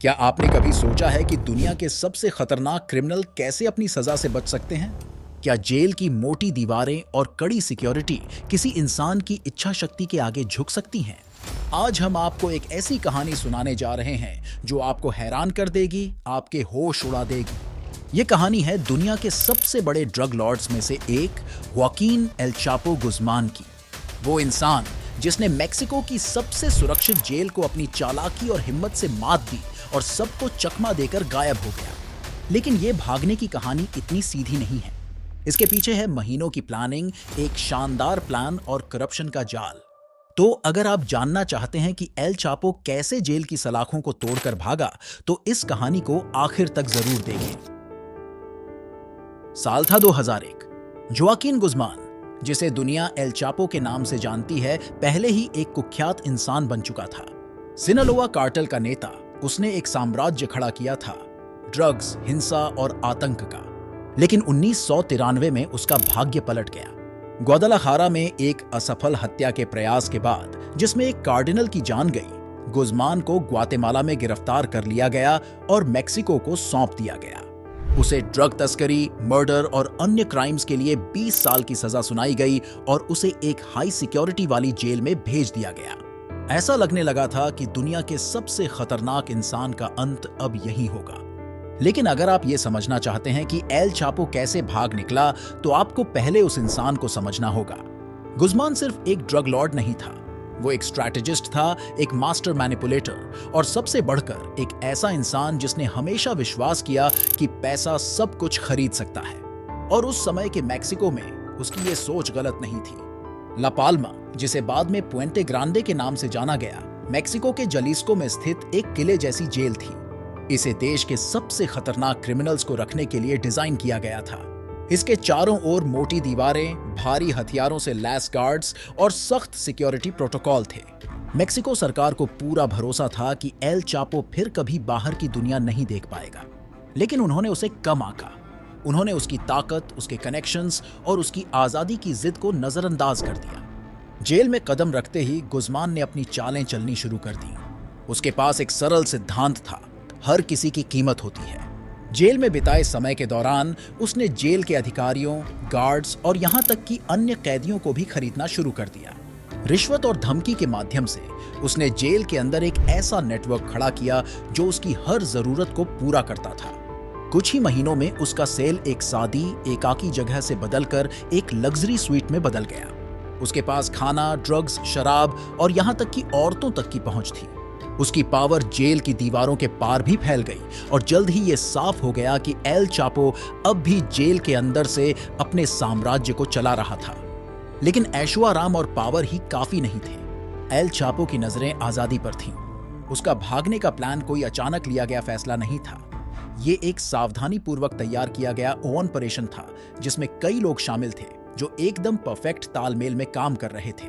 क्या आपने कभी सोचा है कि दुनिया के सबसे खतरनाक क्रिमिनल कैसे अपनी सजा से बच सकते हैं? क्या जेल की मोटी दीवारें और कड़ी सिक्योरिटी किसी इंसान की इच्छा शक्ति के आगे झुक सकती हैं? आज हम आपको एक ऐसी कहानी सुनाने जा रहे हैं जो आपको हैरान कर देगी, आपके होश उड़ा देगी। ये कहानी है दुनिया के सबसे बड़े ड्रग लॉर्ड्स में से एक वाकीन एल चापो गुज़मान की। वो इंसान जिसने मेक्सिको की सबसे सुरक्षित जेल को अपनी चालाकी और हिम्मत से मात दी और सबको चकमा देकर गायब हो गया। लेकिन ये भागने की कहानी इतनी सीधी नहीं है। इसके पीछे है महीनों की प्लानिंग, एक शानदार प्लान और करप्शन का जाल। तो अगर आप जानना चाहते हैं कि एल चापो कैसे जेल की सलाखों को तोड़कर भागा, तो इस कहानी को आखिर तक जरूर देखें। साल था 2001। जोआकिन गुज़मान, जिसे दुनिया एल चापो के नाम से जानती है, पहले ही एक कुख्यात इंसान बन चुका था। सिनालोआ कार्टेल का नेता। उसने एक साम्राज्य खड़ा किया था, ड्रग्स, हिंसा और आतंक का। लेकिन 1993 में उसका भाग्य पलट गया। ग्वादालाखारा में एक असफल हत्या के प्रयास के बाद, जिसमें एक कार्डिनल की जान गई, गुज़मान को ग्वातेमाला में गिरफ्तार कर लिया गया और मेक्सिको को सौंप दिया गया। उसे ड्रग तस्करी, मर्डर और अन्य क्राइम्स के लिए 20 साल की सजा सुनाई गई और उसे एक हाई सिक्योरिटी वाली जेल में भेज दिया गया। ऐसा लगने लगा था कि दुनिया के सबसे खतरनाक इंसान का अंत अब यही होगा। लेकिन अगर आप ये समझना चाहते हैं कि एल चापो कैसे भाग निकला, तो आपको पहले उस इंसान को समझना होगा। गुज़मान सिर्फ एक ड्रग लॉर्ड नहीं था, वो एक स्ट्रैटेजिस्ट था, एक मास्टर मैनिपुलेटर और सबसे बढ़कर एक ऐसा इंसान जिसने हमेशा विश्वास किया कि पैसा सब कुछ खरीद सकता है। और उस समय के मेक्सिको में उसकी ये सोच गलत नहीं थी। ला पाल्मा, जिसे बाद में पुएंटे ग्रांडे के नाम से जाना गया, मेक्सिको के जलीस्को में स्थित एक किले जैसी जेल थी। इसे देश के सबसे खतरनाक क्रिमिनल्स को रखने के लिए डिजाइन किया गया था। इसके चारों ओर मोटी दीवारें, भारी हथियारों से लैस गार्ड्स और सख्त सिक्योरिटी प्रोटोकॉल थे। मेक्सिको सरकार को पूरा भरोसा था कि एल चापो फिर कभी बाहर की दुनिया नहीं देख पाएगा। लेकिन उन्होंने उसे कम आंका। उन्होंने उसकी ताकत, उसके कनेक्शंस और उसकी आजादी की जिद को नजरअंदाज कर दिया। जेल में कदम रखते ही गुज़मान ने अपनी चालें चलनी शुरू कर दी। उसके पास एक सरल सिद्धांत था, हर किसी की कीमत होती है। जेल में बिताए समय के दौरान उसने जेल के अधिकारियों, गार्ड्स और यहां तक कि अन्य कैदियों को भी खरीदना शुरू कर दिया। रिश्वत और धमकी के माध्यम से उसने जेल के अंदर एक ऐसा नेटवर्क खड़ा किया जो उसकी हर जरूरत को पूरा करता था। कुछ ही महीनों में उसका सेल एक सादी, एकाकी जगह से बदलकर एक लग्जरी स्वीट में बदल गया। उसके पास खाना, ड्रग्स, शराब और यहां तक कि औरतों तक की पहुंच थी। उसकी पावर जेल की दीवारों के पार भी फैल गई और जल्द ही यह साफ हो गया कि एल चापो अब भी जेल के अंदर से अपने साम्राज्य को चला रहा था। लेकिन ऐशोआराम और पावर ही काफी नहीं थे। एल चापो की नजरें आजादी पर थीं। उसका भागने का प्लान कोई अचानक लिया गया फैसला नहीं था। ये एक सावधानी पूर्वक तैयार किया गया ऑपरेशन था, जिसमें कई लोग शामिल थे जो एकदम परफेक्ट तालमेल में काम कर रहे थे।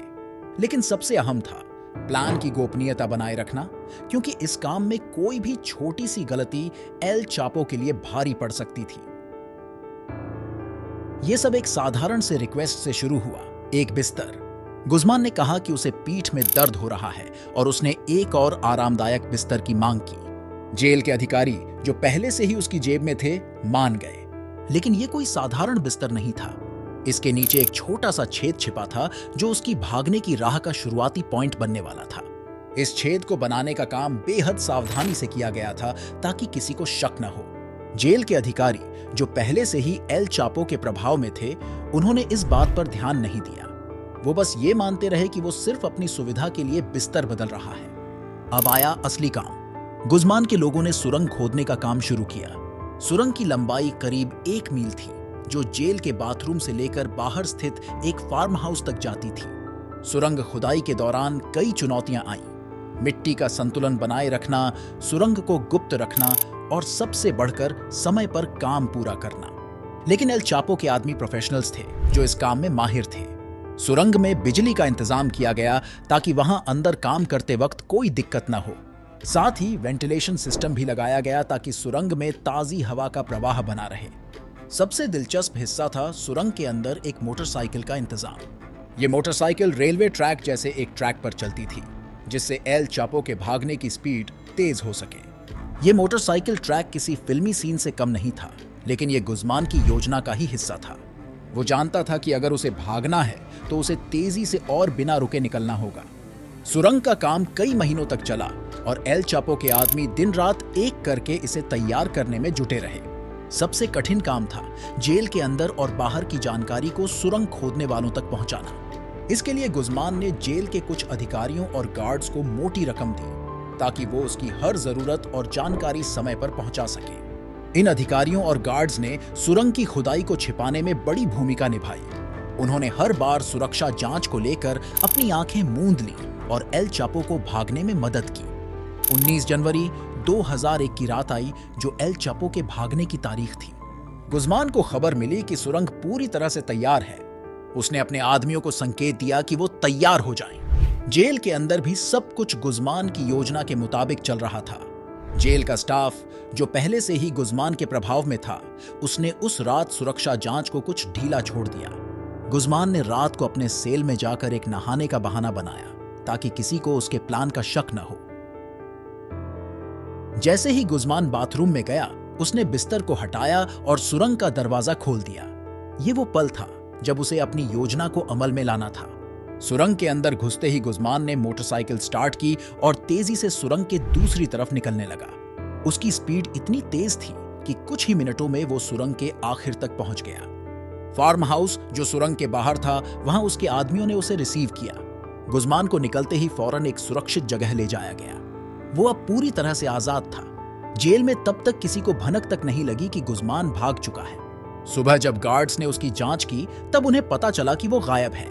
लेकिन सबसे अहम था प्लान की गोपनीयता बनाए रखना, क्योंकि इस काम में कोई भी छोटी सी गलती एल चापो के लिए भारी पड़ सकती थी। यह सब एक साधारण से रिक्वेस्ट से शुरू हुआ, एक बिस्तर। गुज़मान ने कहा कि उसे पीठ में दर्द हो रहा है और उसने एक और आरामदायक बिस्तर की मांग की। जेल के अधिकारी, जो पहले से ही उसकी जेब में थे, मान गए। लेकिन यह कोई साधारण बिस्तर नहीं था। इसके नीचे एक छोटा सा छेद छिपा था जो उसकी भागने की राह का शुरुआती पॉइंट बनने वाला था। इस छेद को बनाने का काम बेहद सावधानी से किया गया था ताकि किसी को शक न हो। जेल के अधिकारी, जो पहले से ही एल चापो के प्रभाव में थे, उन्होंने इस बात पर ध्यान नहीं दिया। वो बस ये मानते रहे कि वो सिर्फ अपनी सुविधा के लिए बिस्तर बदल रहा है। अब आया असली काम। गुज़मान के लोगों ने सुरंग खोदने का काम शुरू किया। सुरंग की लंबाई करीब 1 मील थी, जो जेल के बाथरूम से लेकर बाहर स्थित एक फार्म हाउस तक जाती थी। सुरंग खुदाई के दौरान कई चुनौतियां आईं। मिट्टी का संतुलन बनाए रखना, सुरंग को गुप्त रखना और सबसे बढ़कर समय पर काम पूरा करना। लेकिन एल चापो के आदमी प्रोफेशनल्स थे जो इस काम में माहिर थे। सुरंग में बिजली का इंतजाम किया गया ताकि वहां अंदर काम करते वक्त कोई दिक्कत न हो। साथ ही वेंटिलेशन सिस्टम भी लगाया गया ताकि सुरंग में ताजी हवा का प्रवाह बना रहे। सबसे दिलचस्प हिस्सा था सुरंग के अंदर एक मोटरसाइकिल का इंतजाम। ये मोटरसाइकिल रेलवे ट्रैक जैसे एक ट्रैक पर चलती थी, जिससे एल चापो के भागने की स्पीड तेज हो सके। ये मोटरसाइकिल ट्रैक किसी फिल्मी सीन से कम नहीं था, लेकिन ये गुज़मान की योजना का ही हिस्सा था। वो जानता था कि अगर उसे भागना है तो उसे तेजी से और बिना रुके निकलना होगा। सुरंग का काम कई महीनों तक चला और एल चापो के आदमी दिन रात एक करके इसे तैयार करने में जुटे रहे। सबसे कठिन काम था जेल के अंदर और बाहर की जानकारी को सुरंग खोदने वालों तक पहुंचाना। इसके लिए गुज़मान ने जेल के कुछ अधिकारियों और गार्ड्स को मोटी रकम दी ताकि वो उसकी हर जरूरत और जानकारी समय पर पहुंचा सके। इन अधिकारियों और गार्ड्स ने सुरंग की खुदाई को छिपाने में बड़ी भूमिका निभाई। उन्होंने हर बार सुरक्षा जांच को लेकर अपनी आंखें मूंद ली और एल चापो को भागने में मदद की। 19 जनवरी 2001 की रात आई जो एल चापो के भागने की तारीख थी। गुज़मान को खबर मिली कि सुरंग पूरी तरह से तैयार है। उसने अपने आदमियों को संकेत दिया कि वो तैयार हो जाएं। जेल के अंदर भी सब कुछ गुज़मान की योजना के मुताबिक चल रहा था। जेल का स्टाफ जो पहले से ही गुज़मान के प्रभाव में था, उसने उस रात सुरक्षा जांच को कुछ ढीला छोड़ दिया। गुज़मान ने रात को अपने सेल में जाकर एक नहाने का बहाना बनाया ताकि किसी को उसके प्लान का शक न हो। जैसे ही गुज़मान बाथरूम में गया, उसने बिस्तर को हटाया और सुरंग का दरवाजा खोल दिया। ये वो पल था जब उसे अपनी योजना को अमल में लाना था। सुरंग के अंदर घुसते ही गुज़मान ने मोटरसाइकिल स्टार्ट की और तेजी से सुरंग के दूसरी तरफ निकलने लगा। उसकी स्पीड इतनी तेज थी कि कुछ ही मिनटों में वो सुरंग के आखिर तक पहुंच गया। फार्म हाउस जो सुरंग के बाहर था, वहां उसके आदमियों ने उसे रिसीव किया। गुज़मान को निकलते ही फौरन एक सुरक्षित जगह ले जाया गया। वो अब पूरी तरह से आजाद था। जेल में तब तक किसी को भनक तक नहीं लगी कि गुज़मान भाग चुका है। सुबह जब गार्ड्स ने उसकी जांच की, तब उन्हें पता चला कि वो गायब है,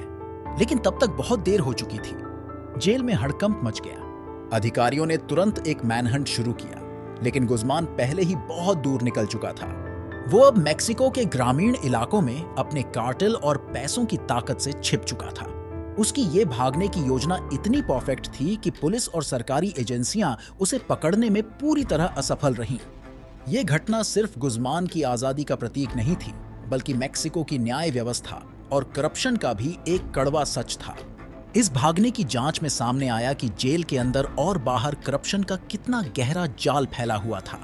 लेकिन तब तक बहुत देर हो चुकी थी। जेल में हड़कंप मच गया। अधिकारियों ने तुरंत एक मैनहंट शुरू किया, लेकिन गुज़मान पहले ही बहुत दूर निकल चुका था। वो अब मेक्सिको के ग्रामीण इलाकों में अपने कार्टेल और पैसों की ताकत से छिप चुका था। उसकी ये भागने की योजना इतनी परफेक्ट थी कि पुलिस और सरकारी एजेंसियां उसे पकड़ने में पूरी तरह असफल रहीं। ये घटना सिर्फ गुज़मान की आजादी का प्रतीक नहीं थी, बल्कि मेक्सिको की न्याय व्यवस्था और करप्शन का भी एक कड़वा सच था। इस भागने की जांच में सामने आया कि जेल के अंदर और बाहर करप्शन का कितना गहरा जाल फैला हुआ था।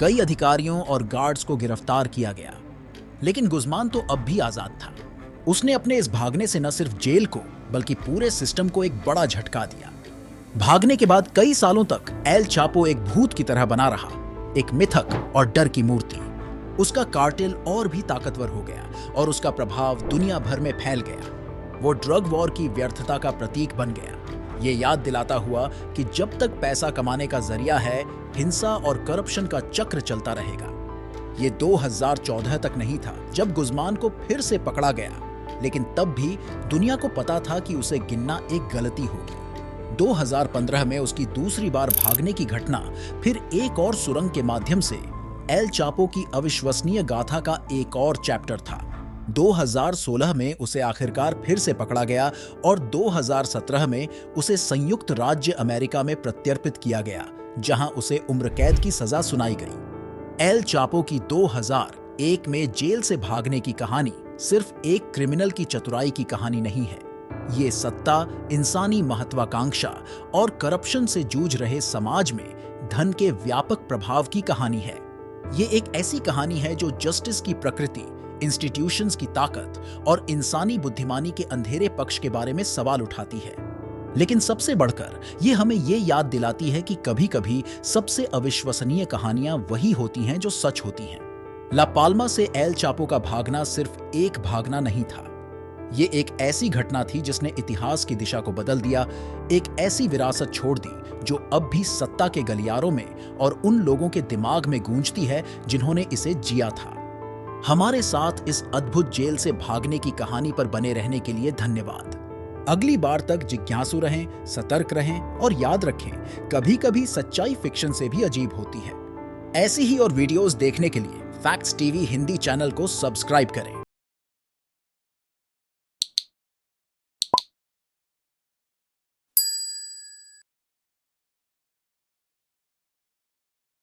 कई अधिकारियों और गार्ड्स को गिरफ्तार किया गया, लेकिन गुज़मान तो अब भी आजाद था। उसने अपने इस भागने से न सिर्फ जेल को बल्कि पूरे सिस्टम को एक बड़ा झटका दिया। भागने के बाद कई सालों तक एल चापो एक भूत की तरह बना रहा, एक मिथक और डर की मूर्ति। उसका कार्टेल और भी ताकतवर हो गया और उसका प्रभाव दुनिया भर में फैल गया। वो ड्रग वॉर की व्यर्थता का प्रतीक बन गया, ये याद दिलाता हुआ कि जब तक पैसा कमाने का जरिया है, हिंसा और करप्शन का चक्र चलता रहेगा। ये 2014 तक नहीं था जब गुज़मान को फिर से पकड़ा गया, लेकिन तब भी दुनिया को पता था कि उसे गिनना एक गलती होगी। 2015 में उसकी दूसरी बार भागने की घटना फिर एक और सुरंग के माध्यम से एल चापो की अविश्वसनीय गाथा का एक और चैप्टर था। 2016 में उसे आखिरकार फिर से पकड़ा गया और 2017 में उसे संयुक्त राज्य अमेरिका में प्रत्यर्पित किया गया, जहां उसे उम्र कैद की सजा सुनाई गई। एल चापो की 2001 में जेल से भागने की कहानी सिर्फ एक क्रिमिनल की चतुराई की कहानी नहीं है। ये सत्ता, इंसानी महत्वाकांक्षा और करप्शन से जूझ रहे समाज में धन के व्यापक प्रभाव की कहानी है। ये एक ऐसी कहानी है जो जस्टिस की प्रकृति, इंस्टीट्यूशंस की ताकत और इंसानी बुद्धिमानी के अंधेरे पक्ष के बारे में सवाल उठाती है। लेकिन सबसे बढ़कर ये हमें ये याद दिलाती है कि कभी-कभी सबसे अविश्वसनीय कहानियां वही होती हैं जो सच होती हैं। ला पाल्मा से एल चापो का भागना सिर्फ एक भागना नहीं था। ये एक ऐसी घटना थी जिसने इतिहास की दिशा को बदल दिया, एक ऐसी विरासत छोड़ दी जो अब भी सत्ता के गलियारों में और उन लोगों के दिमाग में गूंजती है जिन्होंने इसे जिया था। हमारे साथ इस अद्भुत जेल से भागने की कहानी पर बने रहने के लिए धन्यवाद। अगली बार तक जिज्ञासु रहें, सतर्क रहें और याद रखें, कभी-कभी सच्चाई फिक्शन से भी अजीब होती है। ऐसी ही और वीडियोस देखने के लिए फैक्ट्स टीवी हिंदी चैनल को सब्सक्राइब करें।